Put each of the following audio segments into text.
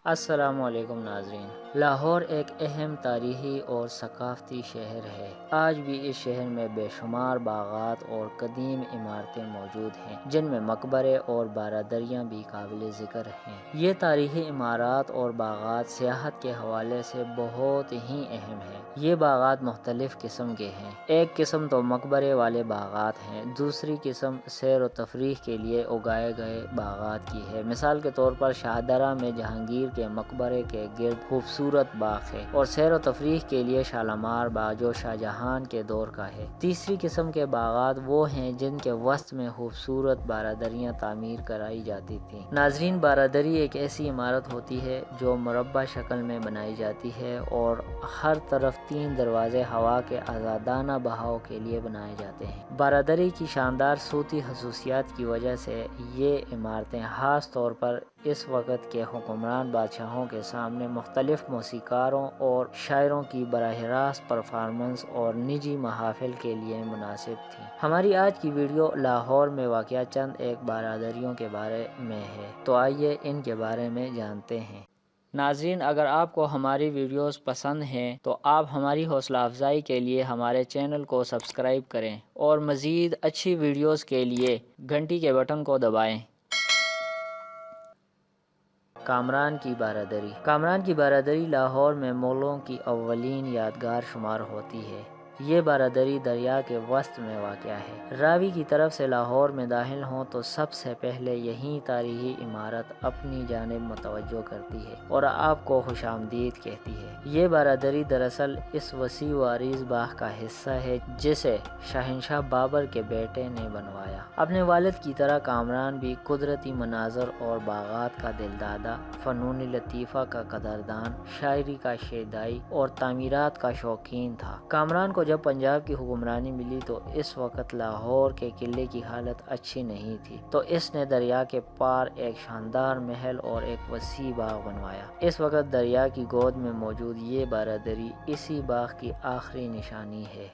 السلام علیکم ناظرین، لاہور ایک اہم تاریخی اور ثقافتی شہر ہے۔ آج بھی اس شہر میں بے شمار باغات اور قدیم عمارتیں موجود ہیں، جن میں مقبرے اور بارادریاں بھی قابل ذکر ہیں۔ یہ تاریخی عمارات اور باغات سیاحت کے حوالے سے بہت ہی اہم ہیں۔ یہ باغات مختلف قسم کے ہیں۔ ایک قسم تو مقبرے والے باغات ہیں، دوسری قسم سیر و تفریح کے لیے اگائے گئے باغات کی ہے۔ مثال کے طور پر شاہدرہ میں جہانگیر کے مقبرے کے گرد خوبصورت باغ ہے، اور سیر و تفریح کے لیے شالامار باغ جو شاہجہاں کے دور کا ہے۔ تیسری قسم کے باغات وہ ہیں جن کے وسط میں خوبصورت بارادریاں تعمیر کرائی جاتی تھیں۔ ناظرین، بارادری ایک ایسی عمارت ہوتی ہے جو مربع شکل میں بنائی جاتی ہے اور ہر طرف 3 دروازے ہوا کے آزادانہ بہاؤ کے لیے بنائے جاتے ہیں۔ بارادری کی شاندار صوتی خصوصیات کی وجہ سے یہ عمارتیں خاص طور پر اس وقت کے حکمران بادشاہوں کے سامنے مختلف موسیقاروں اور شاعروں کی براہ راست پرفارمنس اور نجی محافل کے لیے مناسب تھیں۔ ہماری آج کی ویڈیو لاہور میں واقع چند ایک بارادریوں کے بارے میں ہے، تو آئیے ان کے بارے میں جانتے ہیں۔ ناظرین، اگر آپ کو ہماری ویڈیوز پسند ہیں تو آپ ہماری حوصلہ افزائی کے لیے ہمارے چینل کو سبسکرائب کریں اور مزید اچھی ویڈیوز کے لیے گھنٹی کے بٹن کو دبائیں۔ کامران کی بارادری۔ کامران کی بارادری لاہور میں مغلوں کی اولین یادگار شمار ہوتی ہے۔ یہ بارادری دریا کے وسط میں واقع ہے۔ راوی کی طرف سے لاہور میں داخل ہوں تو سب سے پہلے یہی تاریخی عمارت اپنی جانب متوجہ کرتی ہے اور آپ کو خوش آمدید کہتی ہے۔ یہ بارادری دراصل اس وسیع و عریض باغ کا حصہ ہے جسے شہنشاہ بابر کے بیٹے نے بنوایا۔ اپنے والد کی طرح کامران بھی قدرتی مناظر اور باغات کا دلدادہ، فنون لطیفہ کا قدردان، شاعری کا شیدائی اور تعمیرات کا شوقین تھا۔ کامران کو جب پنجاب کی حکمرانی ملی تو اس وقت لاہور کے قلعے کی حالت اچھی نہیں تھی، تو اس نے دریا کے پار ایک شاندار محل اور ایک وسیع باغ بنوایا۔ اس وقت دریا کی گود میں موجود یہ بارادری اسی باغ کی آخری نشانی ہے۔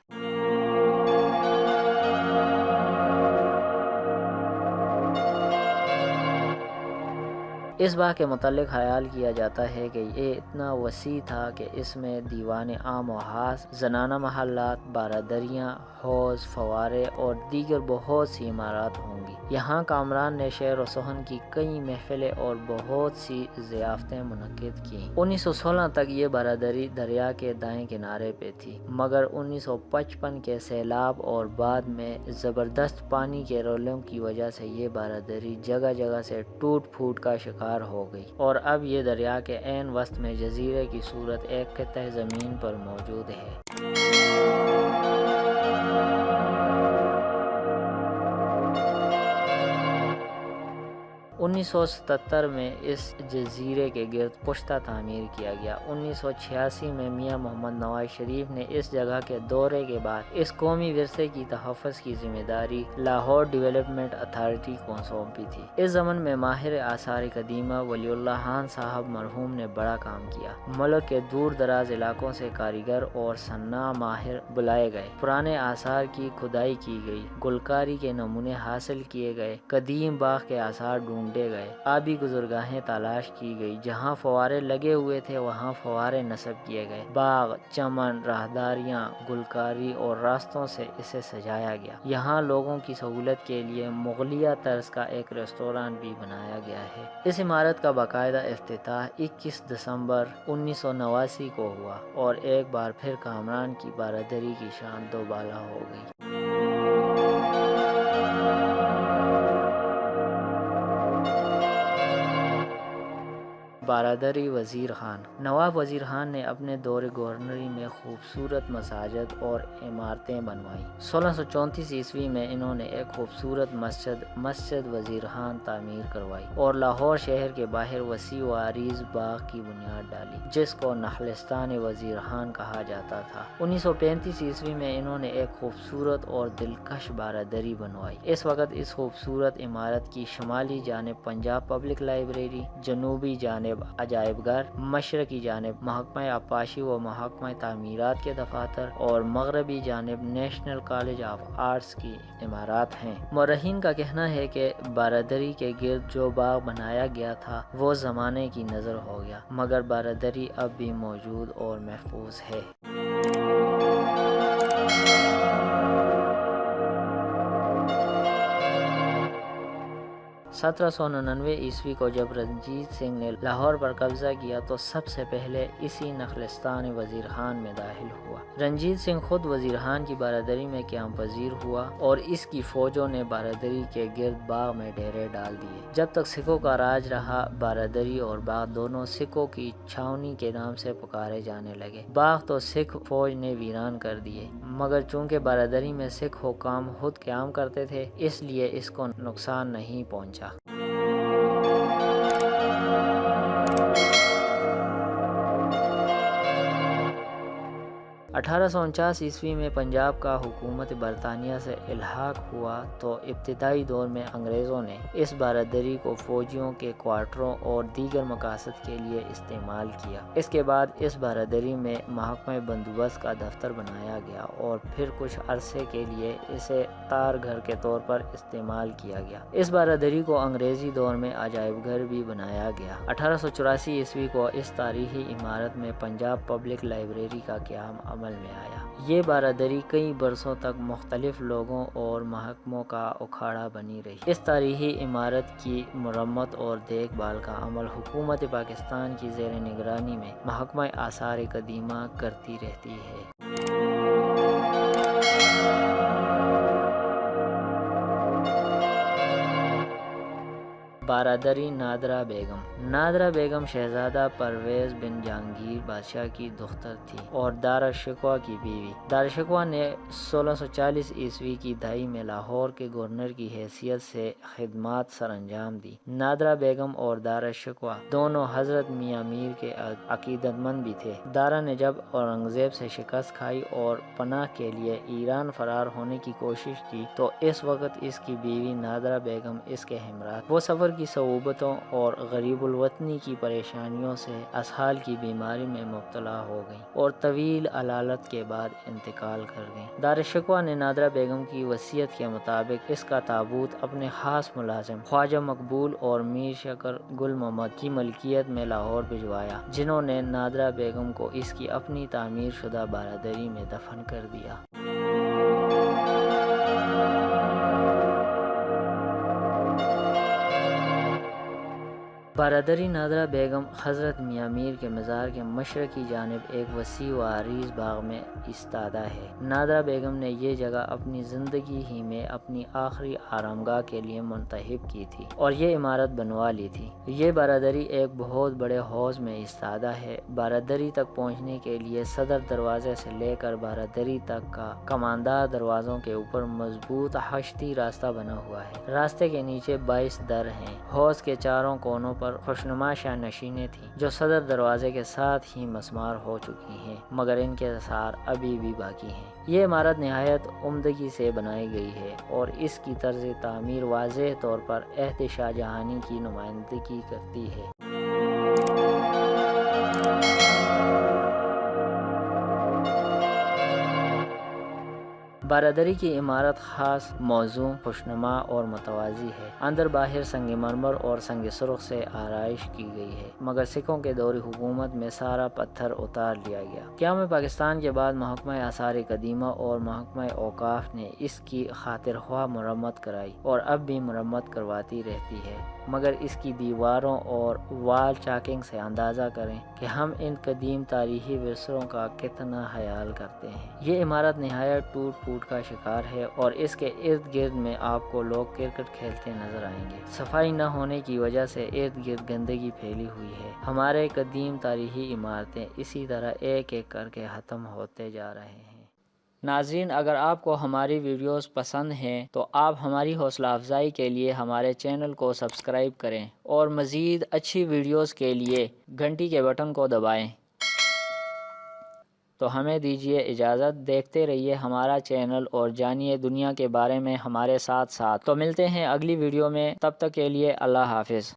اس باغ کے متعلق خیال کیا جاتا ہے کہ یہ اتنا وسیع تھا کہ اس میں دیوان عام و خاص، زنانہ محلات، بارادریاں، حوض، فوارے اور دیگر بہت سی عمارات ہوں گی۔ یہاں کامران نے شعر و سخن کی کئی محفلیں اور بہت سی ضیافتیں منعقد کیں۔ 1916 تک یہ بارادری دریا کے دائیں کنارے پہ تھی، مگر 1955 کے سیلاب اور بعد میں زبردست پانی کے رولوں کی وجہ سے یہ بارادری جگہ جگہ سے ٹوٹ پھوٹ کا شکار ہو گئی، اور اب یہ دریا کے عین وسط میں جزیرے کی صورت ایک قطع زمین پر موجود ہے۔ 1977 میں اس جزیرے کے گرد پشتہ تعمیر کیا گیا۔ 1986 میں میاں محمد نواز شریف نے اس جگہ کے دورے کے بعد اس قومی ورثے کی تحفظ کی ذمہ داری لاہور ڈیولپمنٹ اتھارٹی کو سونپی تھی۔ اس زمن میں ماہر آثار قدیمہ ولی اللہ خان صاحب مرحوم نے بڑا کام کیا۔ ملک کے دور دراز علاقوں سے کاریگر اور صناع ماہر بلائے گئے، پرانے آثار کی کھدائی کی گئی، گلکاری کے نمونے حاصل کیے گئے، قدیم باغ کے آثار ڈھونڈے گئے، آبی گزرگاہیں تلاش کی گئی، جہاں فوارے لگے ہوئے تھے وہاں فوارے نصب کیے گئے، باغ، چمن، راہداریاں، گلکاری اور راستوں سے اسے سجایا گیا۔ یہاں لوگوں کی سہولت کے لیے مغلیہ طرز کا ایک ریستوران بھی بنایا گیا ہے۔ اس عمارت کا باقاعدہ افتتاح 21 دسمبر 1989 کو ہوا، اور ایک بار پھر کامران کی بارادری کی شان دوبالا ہو گئی۔ بارادری وزیر خان۔ نواب وزیر خان نے اپنے دور گورنری میں خوبصورت مساجد اور عمارتیں بنوائیں۔ 1634 عیسوی میں انہوں نے ایک خوبصورت مسجد وزیر خان تعمیر کروائی اور لاہور شہر کے باہر وسیع و عریض باغ کی بنیاد ڈالی، جس کو نخلستان وزیر خان کہا جاتا تھا۔ 1935 عیسوی میں انہوں نے ایک خوبصورت اور دلکش بارادری بنوائی۔ اس وقت اس خوبصورت عمارت کی شمالی جانب پنجاب پبلک لائبریری، جنوبی جانب جانب عجائب گھر، مشرقی جانب محکمہ آبپاشی و محکمہ تعمیرات کے دفاتر اور مغربی جانب نیشنل کالج آف آرٹس کی عمارات ہیں۔ مورخین کا کہنا ہے کہ بارادری کے گرد جو باغ بنایا گیا تھا وہ زمانے کی نظر ہو گیا، مگر بارادری اب بھی موجود اور محفوظ ہے۔ 1799 عیسوی کو جب رنجیت سنگھ نے لاہور پر قبضہ کیا تو سب سے پہلے اسی نخلستان وزیر خان میں داخل ہوا۔ رنجیت سنگھ خود وزیر خان کی بارادری میں قیام پذیر ہوا اور اس کی فوجوں نے بارادری کے گرد باغ میں ڈیرے ڈال دیے۔ جب تک سکھوں کا راج رہا، بارادری اور باغ دونوں سکھوں کی چھاونی کے نام سے پکارے جانے لگے۔ باغ تو سکھ فوج نے ویران کر دیے، مگر چونکہ بارادری میں سکھ حکام خود قیام کرتے تھے اس لیے اس کو نقصان نہیں پہنچا۔ 1849 عیسوی میں پنجاب کا حکومت برطانیہ سے الحاق ہوا تو ابتدائی دور میں انگریزوں نے اس بارادری کو فوجیوں کے کوارٹروں اور دیگر مقاصد کے لیے استعمال کیا۔ اس کے بعد اس بارادری میں محکمہ بندوبست کا دفتر بنایا گیا اور پھر کچھ عرصے کے لیے اسے تار گھر کے طور پر استعمال کیا گیا۔ اس بارادری کو انگریزی دور میں عجائب گھر بھی بنایا گیا۔ 1884 عیسوی کو اس تاریخی عمارت میں پنجاب پبلک لائبریری کا قیام عمل میں آیا۔ یہ بارادری کئی برسوں تک مختلف لوگوں اور محکموں کا اکھاڑا بنی رہی۔ اس تاریخی عمارت کی مرمت اور دیکھ بھال کا عمل حکومت پاکستان کی زیر نگرانی میں محکمہ آثار قدیمہ کرتی رہتی ہے۔ بارادری نادرہ بیگم۔ نادرہ بیگم شہزادہ پرویز بن جہانگیر بادشاہ کی دختر تھی اور داراشکوہ کی بیوی۔ داراشکوہ نے 1640 عیسوی کی دہائی میں لاہور کے گورنر کی حیثیت سے خدمات سر انجام دی۔ نادرہ بیگم اور داراشکوہ دونوں حضرت میاں میر کے عقیدت مند بھی تھے۔ دارا نے جب اورنگزیب سے شکست کھائی اور پناہ کے لیے ایران فرار ہونے کی کوشش کی تو اس وقت اس کی بیوی نادرہ بیگم اس کے ہمراہ۔ وہ سفر کی صعوبتوں اور غریب الوطنی کی پریشانیوں سے اسہال کی بیماری میں مبتلا ہو گئیں اور طویل علالت کے بعد انتقال کر گئیں۔ داراشکوہ نے نادرہ بیگم کی وصیت کے مطابق اس کا تابوت اپنے خاص ملازم خواجہ مقبول اور میر شکر گل محمد کی ملکیت میں لاہور بھجوایا، جنہوں نے نادرہ بیگم کو اس کی اپنی تعمیر شدہ بارادری میں دفن کر دیا۔ بارادری نادرہ بیگم حضرت میاں میر کے مزار کے مشرقی جانب ایک وسیع و عریض باغ میں ایستادہ ہے۔ نادرہ بیگم نے یہ جگہ اپنی زندگی ہی میں اپنی آخری آرامگاہ کے لیے منتخب کی تھی اور یہ عمارت بنوا لی تھی۔ یہ بارادری ایک بہت بڑے حوض میں ایستادہ ہے۔ بارادری تک پہنچنے کے لیے صدر دروازے سے لے کر بارادری تک کا کماندار دروازوں کے اوپر مضبوط حشتی راستہ بنا ہوا ہے۔ راستے کے نیچے 22 در ہیں۔ حوض کے چاروں کونوں پر خوشنما شاہ نشینیں تھیں جو صدر دروازے کے ساتھ ہی مسمار ہو چکی ہیں، مگر ان کے آثار ابھی بھی باقی ہیں۔ یہ عمارت نہایت عمدگی سے بنائی گئی ہے اور اس کی طرز تعمیر واضح طور پر عہد شاہ جہانی کی نمائندگی کرتی ہے۔ بارادری کی عمارت خاص موزوں، خوشنما اور متوازی ہے۔ اندر باہر سنگ مرمر اور سنگ سرخ سے آرائش کی گئی ہے، مگر سکھوں کے دور حکومت میں سارا پتھر اتار لیا گیا۔ قیام پاکستان کے بعد محکمہ آثار قدیمہ اور محکمہ اوقاف نے اس کی خاطر خواہ مرمت کرائی اور اب بھی مرمت کرواتی رہتی ہے، مگر اس کی دیواروں اور وال چاکنگ سے اندازہ کریں کہ ہم ان قدیم تاریخی ورثوں کا کتنا خیال کرتے ہیں۔ یہ عمارت نہایت ٹوٹ پھوٹ کا شکار ہے اور اس کے ارد گرد میں آپ کو لوگ کرکٹ کھیلتے نظر آئیں گے۔ صفائی نہ ہونے کی وجہ سے ارد گرد گندگی پھیلی ہوئی ہے۔ ہمارے قدیم تاریخی عمارتیں اسی طرح ایک ایک کر کے ختم ہوتے جا رہے ہیں۔ ناظرین، اگر آپ کو ہماری ویڈیوز پسند ہیں تو آپ ہماری حوصلہ افزائی کے لیے ہمارے چینل کو سبسکرائب کریں اور مزید اچھی ویڈیوز کے لیے گھنٹی کے بٹن کو دبائیں۔ تو ہمیں دیجیے اجازت، دیکھتے رہیے ہمارا چینل اور جانیے دنیا کے بارے میں ہمارے ساتھ ساتھ۔ تو ملتے ہیں اگلی ویڈیو میں، تب تک کے لیے اللہ حافظ۔